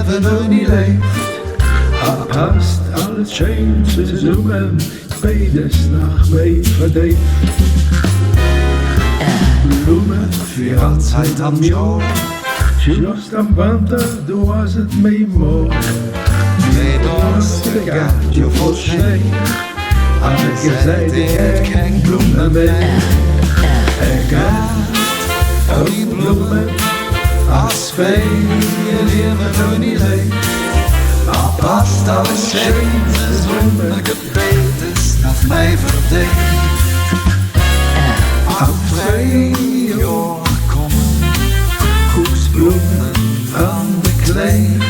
leven nog niet leeft. Past alles schön zusammen, beides nach mij verdeelt. Blumen für allzeit am Jahr, just am Winter, du hast es mir mal. Nee, das vergeht ja voll schnell, aber gesagt, ich hätte keine Blumen mehr. Geht auf die Blumen, als Feier leben noch nicht lebt. Passt alles schön zusammen, gebeten nach mij verdeelt. Auf 2 Jahre kommen Kussblumen an de Klein.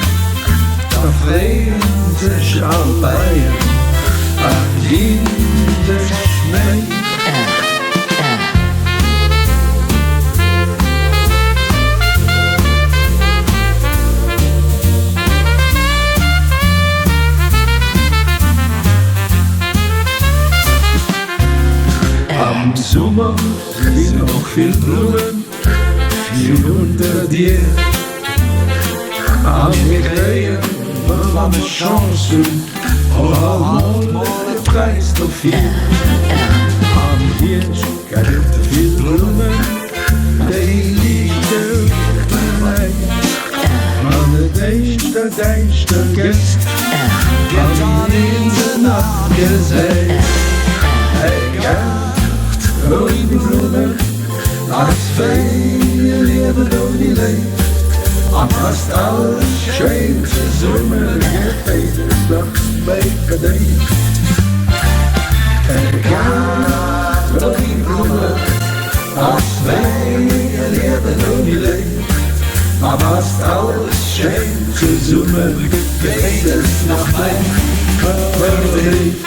Da freuen sich alle an jeder Schnee. Im Sommer sind noch viel Blumen, viel unter dir. Am Gekleien war eine Chance, aber mal der Preis noch viel. Am Hirsch gibt viel Blumen, die liegen bereit. Man der Gäst, kann in der Nacht gesehen. Oh, die Blumen, als Feier leben noch nie lebt. Am fast alles schön zusammen, geht es nach mij verdeelt. Oh, die Blumen, als Feier leben noch nie lebt. Am fast alles schön zusammen, geht es nach mij verdeelt.